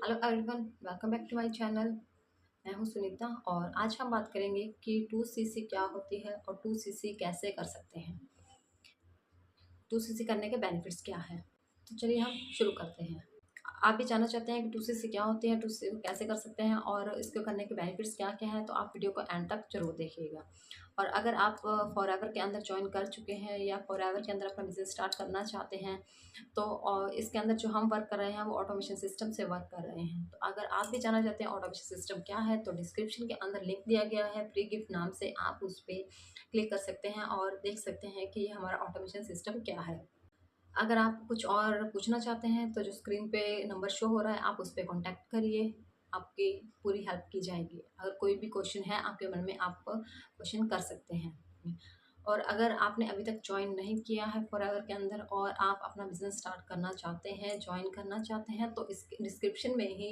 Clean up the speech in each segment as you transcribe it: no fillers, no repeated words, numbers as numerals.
Hello everyone, welcome back to my channel. मैं हूं सुनीता और आज हम बात करेंगे कि 2cc क्या होती है और 2cc कैसे कर सकते हैं। 2cc करने के बेनिफिट्स क्या है, तो चलिए हम शुरू करते हैं। आप भी जानना चाहते हैं कि 2cc क्या होती है, 2cc कैसे कर सकते हैं और इसको करने के बेनिफिट्स क्या क्या हैं, तो आप वीडियो को एंड तक जरूर देखिएगा। और अगर आप फॉरएवर के अंदर ज्वाइन कर चुके हैं या फॉरएवर के अंदर अपना बिजनेस स्टार्ट करना चाहते हैं, तो इसके अंदर जो हम वर्क कर रहे हैं वो ऑटोमेशन सिस्टम से वर्क कर रहे हैं। तो अगर आप भी जानना चाहते हैं ऑटोमेशन सिस्टम क्या है, तो डिस्क्रिप्शन के अंदर लिंक दिया गया है फ्री गिफ्ट नाम से, आप उस पर क्लिक कर सकते हैं और देख सकते हैं कि ये हमारा ऑटोमेशन सिस्टम क्या है। अगर आप कुछ और पूछना चाहते हैं तो जो स्क्रीन पे नंबर शो हो रहा है, आप उस पर कॉन्टैक्ट करिए, आपकी पूरी हेल्प की जाएगी। अगर कोई भी क्वेश्चन है आपके मन में, आप क्वेश्चन कर सकते हैं। और अगर आपने अभी तक ज्वाइन नहीं किया है फॉरएवर के अंदर और आप अपना बिजनेस स्टार्ट करना चाहते हैं, ज्वाइन करना चाहते हैं, तो इस डिस्क्रिप्शन में ही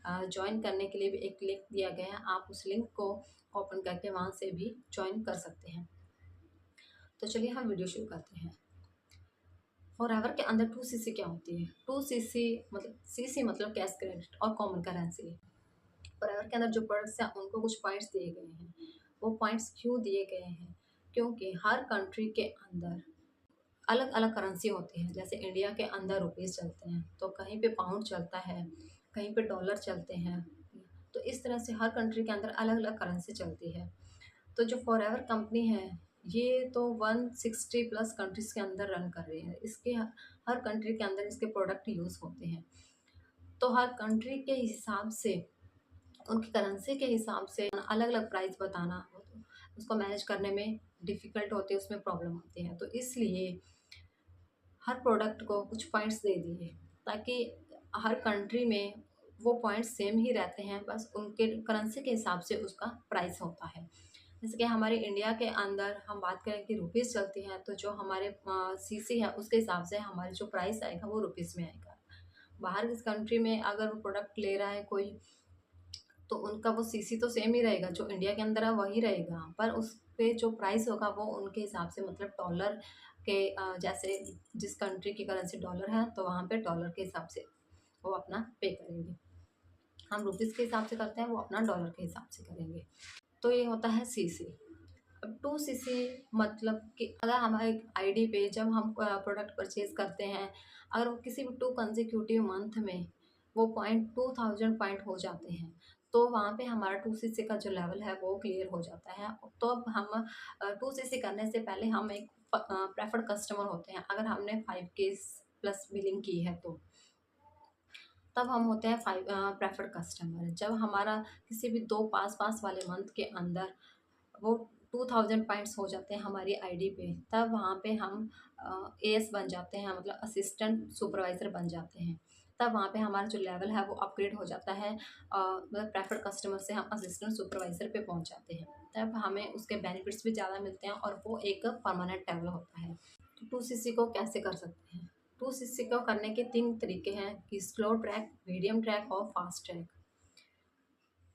ज्वाइन करने के लिए भी एक लिंक दिया गया है। आप उस लिंक को ओपन करके वहाँ से भी ज्वाइन कर सकते हैं। तो चलिए हम वीडियो शुरू करते हैं। फॉरएवर के अंदर 2cc क्या होती है? 2cc मतलब cc मतलब कैश क्रेडिट और कॉमन करेंसी। फॉरएवर के अंदर जो प्रोडक्ट्स हैं उनको कुछ पॉइंट्स दिए गए हैं। वो पॉइंट्स क्यों दिए गए हैं? क्योंकि हर कंट्री के अंदर अलग अलग करेंसी होती है। जैसे इंडिया के अंदर रुपीज़ चलते हैं, तो कहीं पे पाउंड चलता है, कहीं पे डॉलर चलते हैं। तो इस तरह से हर कंट्री के अंदर अलग अलग करेंसी चलती है। तो जो फॉरएवर कंपनी है, ये तो 160 प्लस कंट्रीज़ के अंदर रन कर रही है। इसके हर कंट्री के अंदर इसके प्रोडक्ट यूज़ होते हैं। तो हर कंट्री के हिसाब से, उनकी करेंसी के हिसाब से अलग अलग प्राइस बताना, उसको मैनेज करने में डिफ़िकल्ट होती है, उसमें प्रॉब्लम आती है। तो इसलिए हर प्रोडक्ट को कुछ पॉइंट्स दे दिए, ताकि हर कंट्री में वो पॉइंट्स सेम ही रहते हैं, बस उनके करेंसी के हिसाब से उसका प्राइस होता है। जैसे कि हमारे इंडिया के अंदर हम बात करें कि रुपीज़ चलती है, तो जो हमारे सीसी है उसके हिसाब से हमारे जो प्राइस आएगा वो रुपीज़ में आएगा। बाहर किस कंट्री में अगर वो प्रोडक्ट ले रहा है कोई, तो उनका वो सीसी तो सेम ही रहेगा, जो इंडिया के अंदर है वही रहेगा, पर उस पे जो प्राइस होगा वो उनके हिसाब से, मतलब डॉलर के जैसे जिस कंट्री की करेंसी डॉलर है, तो वहाँ पे डॉलर के हिसाब से वो अपना पे करेंगे। हम रुपीज़ के हिसाब से करते हैं, वो अपना डॉलर के हिसाब से करेंगे। तो ये होता है सीसी। अब 2cc मतलब कि अगर हमारे आईडी पे जब हम प्रोडक्ट परचेज करते हैं, अगर वो किसी भी 2 कंसेक्यूटिव मंथ में वो पॉइंट 2000 पॉइंट हो जाते हैं, तो वहाँ पे हमारा 2cc का जो लेवल है वो क्लियर हो जाता है। तो अब हम 2cc करने से पहले हम एक प्रेफर्ड कस्टमर होते हैं। अगर हमने 5K प्लस बिलिंग की है, तो तब हम होते हैं प्रेफर्ड कस्टमर। जब हमारा किसी भी 2 पास वाले मंथ के अंदर वो 2000 पॉइंट्स हो जाते हैं हमारी आईडी पे, तब वहाँ पे हम एएस बन जाते हैं, मतलब असिस्टेंट सुपरवाइज़र बन जाते हैं। तब वहाँ पे हमारा जो लेवल है वो अपग्रेड हो जाता है, मतलब प्रेफर्ड कस्टमर से हम असिस्टेंट सुपरवाइज़र पे पहुँच जाते हैं। तब हमें उसके बेनिफिट्स भी ज़्यादा मिलते हैं और वो एक परमानेंट लेवल होता है। तो 2cc को कैसे कर सकते हैं? 2cc को करने के 3 तरीके हैं कि स्लो ट्रैक, मीडियम ट्रैक और फास्ट ट्रैक।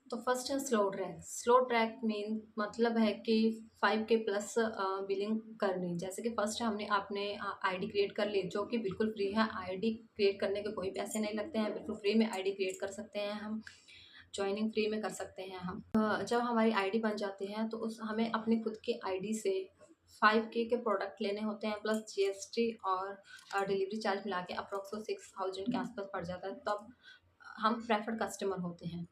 तो फर्स्ट है slow track. Slow track mean मतलब है कि 5K प्लस बिलिंग करनी। जैसे कि फर्स्ट हमने आपने आईडी क्रिएट कर ली, जो कि बिल्कुल फ्री है। आईडी क्रिएट करने के कोई पैसे नहीं लगते हैं, बिल्कुल फ्री में आईडी क्रिएट कर सकते हैं हम। जॉइनिंग फ्री में कर सकते हैं हम। जब हमारी आईडी बन जाती है, तो उस हमें अपनी खुद की आईडी से 5K के प्रोडक्ट लेने होते हैं, प्लस जीएसटी और डिलीवरी चार्ज मिला के अप्रोक्स 6000 के आसपास पड़ जाता है। तब हम प्रेफर्ड कस्टमर होते हैं।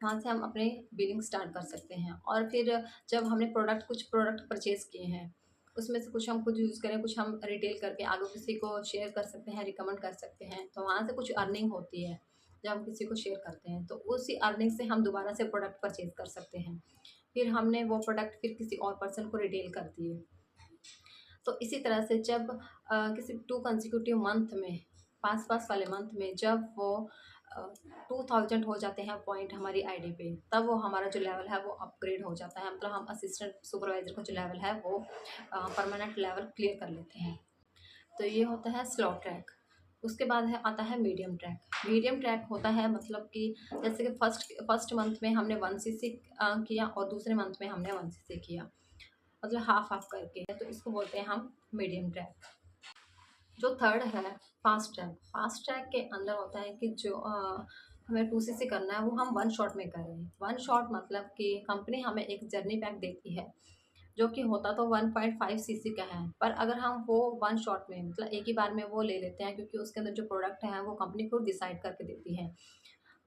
वहाँ से हम अपने बिलिंग स्टार्ट कर सकते हैं। और फिर जब हमने कुछ प्रोडक्ट परचेज़ किए हैं, उसमें से कुछ हम खुद यूज़ करें, कुछ हम रिटेल करके आगे किसी को शेयर कर सकते हैं, रिकमेंड कर सकते हैं, तो वहाँ से कुछ अर्निंग होती है। जब हम किसी को शेयर करते हैं, तो उसी अर्निंग से हम दोबारा से प्रोडक्ट परचेज़ कर सकते हैं। फिर हमने वो प्रोडक्ट फिर किसी और पर्सन को रिटेल कर दिए। तो इसी तरह से जब किसी 2 कंसेक्यूटिव मंथ में, पास वाले मंथ में जब वो 2000 हो जाते हैं पॉइंट हमारी आईडी पे, तब वो हमारा जो लेवल है वो अपग्रेड हो जाता है। मतलब हम असिस्टेंट सुपरवाइज़र का जो लेवल है वो परमानेंट लेवल क्लियर कर लेते हैं। तो ये होता है स्लो ट्रैक। उसके बाद है आता है मीडियम ट्रैक। मीडियम ट्रैक होता है मतलब कि जैसे कि फर्स्ट मंथ में हमने 1cc किया और दूसरे मंथ में हमने 1cc किया, मतलब हाफ करके, तो इसको बोलते हैं हम मीडियम ट्रैक। जो थर्ड है फास्ट ट्रैक। फास्ट ट्रैक के अंदर होता है कि जो हमें 2 सीसी करना है वो हम वन शॉट में करें। वन शॉट मतलब कि कंपनी हमें एक जर्नी पैक देती है, जो कि होता तो 1.5 सीसी का है, पर अगर हम वो वन शॉट में मतलब एक ही बार में वो ले लेते हैं, क्योंकि उसके अंदर जो प्रोडक्ट है वो कंपनी खुद डिसाइड करके देती है।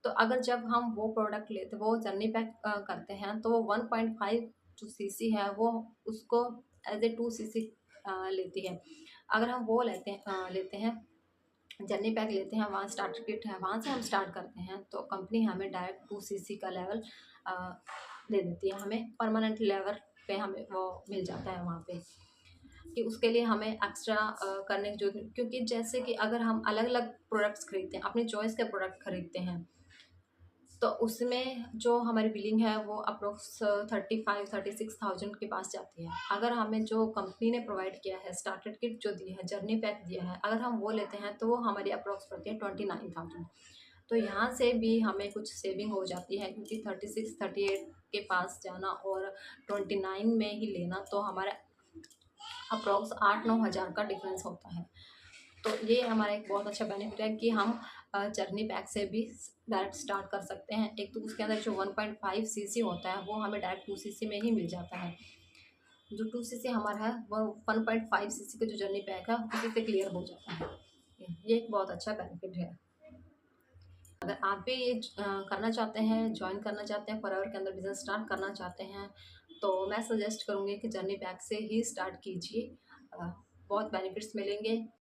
तो अगर जब हम वो प्रोडक्ट लेते वो जर्नी पैक करते हैं, तो वो 1.5 जो सीसी है वो उसको एज़ ए 2 सीसी लेती है। अगर हम वो लेते हैं जर्नी पैक लेते हैं, वहाँ स्टार्टर किट है, वहाँ से हम स्टार्ट करते हैं, तो कंपनी हमें डायरेक्ट 2 सीसी का लेवल अ, दे देती है। हमें परमानेंट लेवल पे हमें वो मिल जाता है वहाँ पे, कि उसके लिए हमें एक्स्ट्रा करने की ज़रूरत नहीं, क्योंकि जैसे कि अगर हम अलग-अलग प्रोडक्ट्स खरीदते हैं, अपनी चॉइस के प्रोडक्ट खरीदते हैं, तो उसमें जो हमारी बिलिंग है वो अप्रॉक्स 35-36,000 के पास जाती है। अगर हमें जो कंपनी ने प्रोवाइड किया है, स्टार्टर किट जो दी है, जर्नी पैक दिया है, अगर हम वो लेते हैं तो वो हमारी अप्रॉक्स पड़ती है 29,000। तो यहाँ से भी हमें कुछ सेविंग हो जाती है, क्योंकि 36-38 के पास जाना और 29 में ही लेना, तो हमारा अप्रॉक्स 8-9 हज़ार का डिफरेंस होता है। तो ये हमारा एक बहुत अच्छा बेनिफिट है कि हम जर्नी पैक से भी डायरेक्ट स्टार्ट कर सकते हैं। एक तो उसके अंदर जो 1.5 सीसी होता है वो हमें डायरेक्ट 2 सीसी में ही मिल जाता है। जो 2 सीसी हमारा है वो 1.5 सीसी का जो जर्नी पैक है उसी से क्लियर हो जाता है। ये एक बहुत अच्छा बेनिफिट है। अगर आप भी ये करना चाहते हैं, जॉइन करना चाहते हैं, फॉरएवर के अंदर बिज़नेस स्टार्ट करना चाहते हैं, तो मैं सजेस्ट करूँगी कि जर्नी पैक से ही स्टार्ट कीजिए। बहुत बेनिफिट्स मिलेंगे।